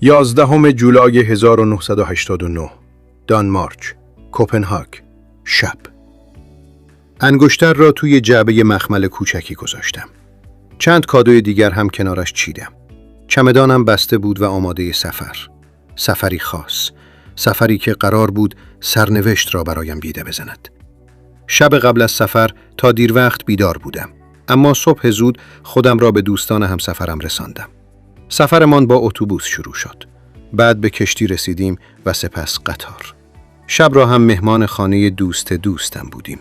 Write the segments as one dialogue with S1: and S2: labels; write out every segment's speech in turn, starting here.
S1: 11 جولای 1989 دانمارک، کوپنهاگ، شب. انگشتر را توی جعبه مخمل کوچکی گذاشتم. چند کادوی دیگر هم کنارش چیدم. چمدانم بسته بود و آماده سفر. سفری خاص. سفری که قرار بود سرنوشت را برایم بیده بزند. شب قبل از سفر تا دیر وقت بیدار بودم. اما صبح زود خودم را به دوستان همسفرم رساندم. سفرمان با اتوبوس شروع شد. بعد به کشتی رسیدیم و سپس قطار. شب را هم مهمان خانه دوستم بودیم.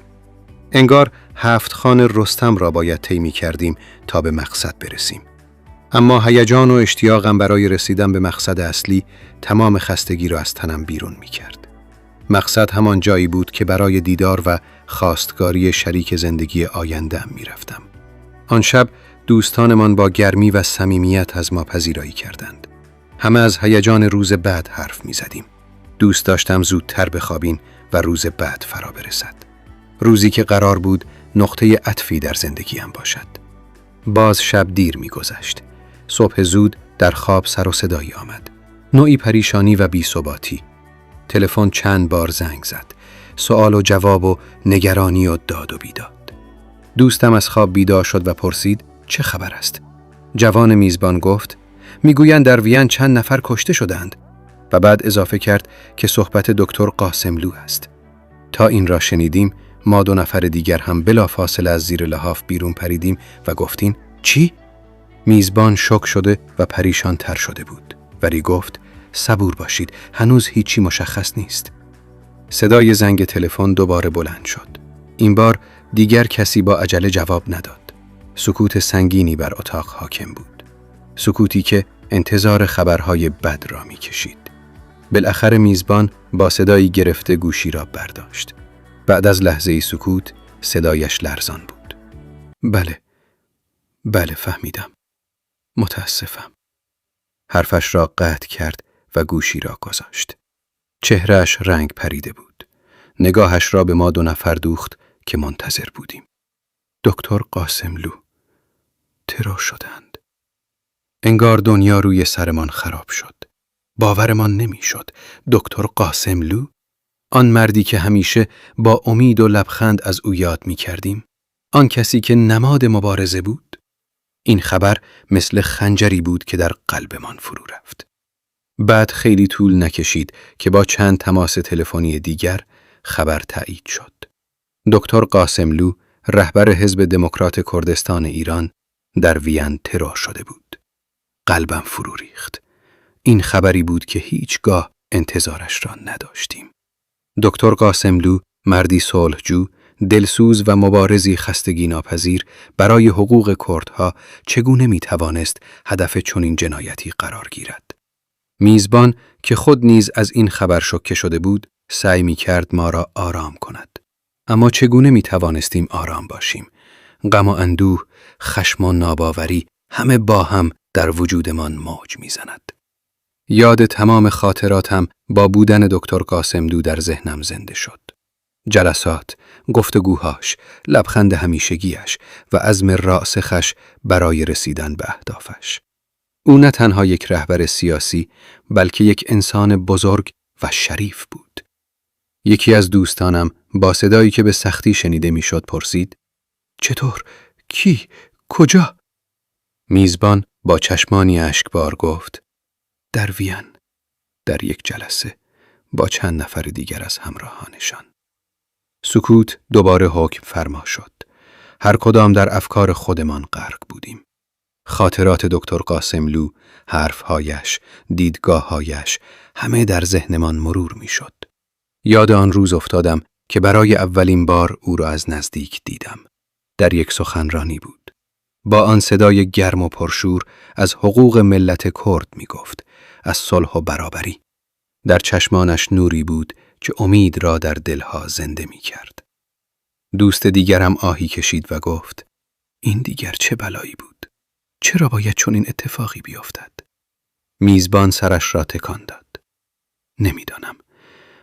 S1: انگار 7 خان رستم را باید طی می‌کردیم تا به مقصد برسیم. اما هیجان و اشتیاقم برای رسیدن به مقصد اصلی تمام خستگی را از تنم بیرون می‌کرد. مقصد همان جایی بود که برای دیدار و خواستگاری شریک زندگی آینده‌ام می‌رفتم. آن شب دوستانمان با گرمی و صمیمیت از ما پذیرایی کردند. همه از هیجان روز بعد حرف می‌زدیم. دوست داشتم زودتر بخوابیم و روز بعد فرا برسد. روزی که قرار بود نقطه عطفی در زندگیم باشد. باز شب دیر می‌گذشت. صبح زود در خواب سر و صدایی آمد. نوعی پریشانی و بی‌ثباتی. تلفن چند بار زنگ زد. سوال و جواب و نگرانی و داد و بیداد. دوستم از خواب بیدار شد و پرسید چه خبر است؟ جوان میزبان گفت میگویند در وین چند نفر کشته شدند و بعد اضافه کرد که صحبت دکتر قاسملو است. تا این را شنیدیم ما 2 نفر دیگر هم بلافاصله از زیر لحاف بیرون پریدیم و گفتیم چی؟ میزبان شوک شده و پریشان تر شده بود ولی گفت صبور باشید هنوز هیچی مشخص نیست. صدای زنگ تلفن دوباره بلند شد. این بار دیگر کسی با عجله جواب نداد. سکوت سنگینی بر اتاق حاکم بود. سکوتی که انتظار خبرهای بد را می کشید. بالاخره میزبان با صدایی گرفته گوشی را برداشت. بعد از لحظه‌ای سکوت صدایش لرزان بود. بله فهمیدم. متاسفم. حرفش را قطع کرد و گوشی را گذاشت. چهرهش رنگ پریده بود. نگاهش را به ما 2 نفر دوخت که منتظر بودیم. دکتر قاسملو ترور شدند. انگار دنیا روی سرمان خراب شد. باورمان نمیشد. دکتر قاسملو، آن مردی که همیشه با امید و لبخند از او یاد می کردیم، آن کسی که نماد مبارزه بود. این خبر مثل خنجری بود که در قلبمان فرو رفت. بعد خیلی طول نکشید که با چند تماس تلفنی دیگر خبر تایید شد. دکتر قاسملو، رهبر حزب دموکرات کردستان ایران، در وین ترور شده بود. قلبم فرو ریخت. این خبری بود که هیچگاه انتظارش را نداشتیم. دکتر قاسملو، مردی صلحجو، دلسوز و مبارزی خستگی ناپذیر برای حقوق کردها، چگونه میتوانست هدف چنین جنایتی قرار گیرد؟ میزبان که خود نیز از این خبر شوکه شده بود، سعی می‌کرد ما را آرام کند. اما چگونه میتوانستیم آرام باشیم؟ غم و اندوه، خشم و ناباوری، همه با هم در وجودمان موج میزند. یاد تمام خاطراتم با بودن دکتر قاسملو در ذهنم زنده شد. جلسات، گفتگوهاش، لبخند همیشگیش و عزم راسخش برای رسیدن به اهدافش. او نه تنها یک رهبر سیاسی، بلکه یک انسان بزرگ و شریف بود. یکی از دوستانم با صدایی که به سختی شنیده میشد پرسید چطور؟ کی؟ کجا؟ میزبان با چشمانی اشکبار گفت در وین، در یک جلسه با چند نفر دیگر از همراهانشان. سکوت دوباره حکم فرما شد. هر کدام در افکار خودمان غرق بودیم. خاطرات دکتر قاسملو، حرفهایش، دیدگاههایش، همه در ذهنمان مرور میشد. یاد آن روز افتادم که برای اولین بار او را از نزدیک دیدم. در یک سخنرانی بود. با آن صدای گرم و پرشور از حقوق ملت کرد می گفت، از صلح و برابری. در چشمانش نوری بود که امید را در دلها زنده می کرد. دوست دیگرم آهی کشید و گفت این دیگر چه بلایی بود؟ چرا باید چنین اتفاقی بیفتد؟ میزبان سرش را تکان داد. نمیدانم.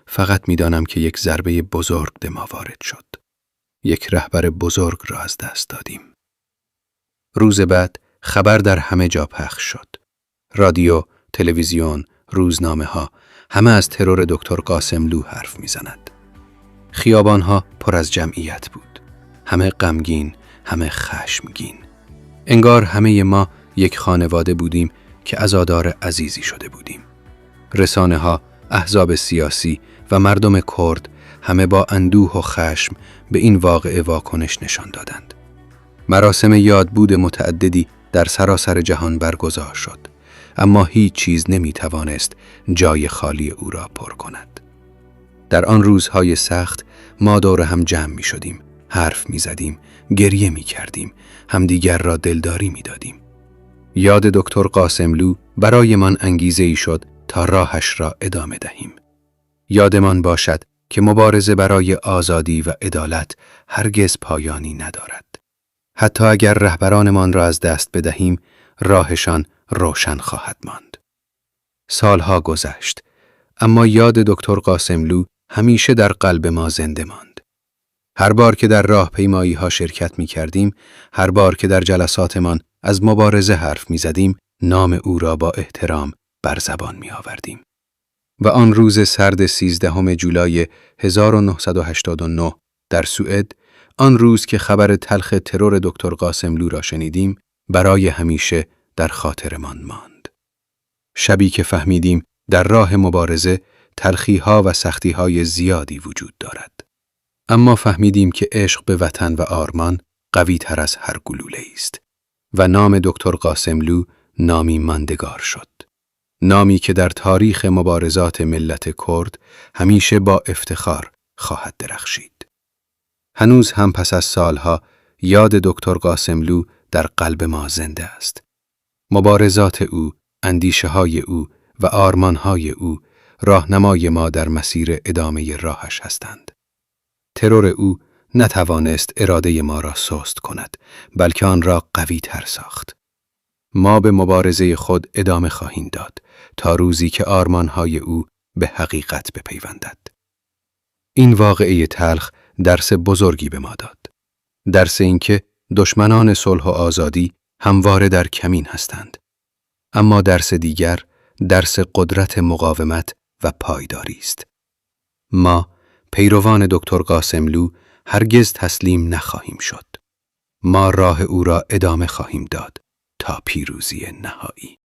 S1: فقط میدانم که یک ضربه بزرگ به ما وارد شد. یک رهبر بزرگ را از دست دادیم. روز بعد خبر در همه جا پخش شد. رادیو، تلویزیون، روزنامه‌ها همه از ترور دکتر قاسملو حرف می‌زند. خیابان‌ها پر از جمعیت بود. همه غمگین، همه خشمگین. انگار همه ما یک خانواده بودیم که عزادار عزیزی شده بودیم. رسانه‌ها، احزاب سیاسی و مردم کرد همه با اندوه و خشم به این واقعه واکنش نشان دادند. مراسم یادبود متعددی در سراسر جهان برگزار شد، اما هیچ چیز نمی‌توانست جای خالی او را پر کند. در آن روزهای سخت ما دور هم جمع می‌شدیم، حرف می‌زدیم، گریه می‌کردیم، همدیگر را دلداری می‌دادیم. یاد دکتر قاسملو برایمان انگیزه‌ای شد تا راهش را ادامه دهیم. یادمان باشد که مبارزه برای آزادی و عدالت هرگز پایانی ندارد. حتی اگر رهبرانمان را از دست بدهیم، راهشان روشن خواهد ماند. سالها گذشت، اما یاد دکتر قاسملو همیشه در قلب ما زنده ماند. هر بار که در راهپیمایی‌ها شرکت می‌کردیم، هر بار که در جلساتمان از مبارزه حرف می‌زدیم، نام او را با احترام بر زبان می‌آوردیم. و آن روز سرد 13 جولای 1989 در سوئد، آن روز که خبر تلخ ترور دکتر قاسملو را شنیدیم، برای همیشه در خاطرمان ماند. شبی که فهمیدیم در راه مبارزه تلخی‌ها و سختی‌های زیادی وجود دارد. اما فهمیدیم که عشق به وطن و آرمان قوی‌تر از هر گلوله است و نام دکتر قاسملو نامی ماندگار شد. نامی که در تاریخ مبارزات ملت کرد همیشه با افتخار خواهد درخشید. هنوز هم پس از سالها یاد دکتر قاسملو در قلب ما زنده است. مبارزات او، اندیشه‌های او و آرمان‌های او راهنمای ما در مسیر ادامه راهش هستند. ترور او نتوانست اراده ما را سست کند، بلکه آن را قوی تر ساخت. ما به مبارزه خود ادامه خواهیم داد تا روزی که آرمان‌های او به حقیقت بپیوندد. این واقعه تلخ درس بزرگی به ما داد. درس اینکه دشمنان صلح و آزادی همواره در کمین هستند. اما درس دیگر، درس قدرت مقاومت و پایداری است. ما پیروان دکتر قاسملو هرگز تسلیم نخواهیم شد. ما راه او را ادامه خواهیم داد تا پیروزی نهایی.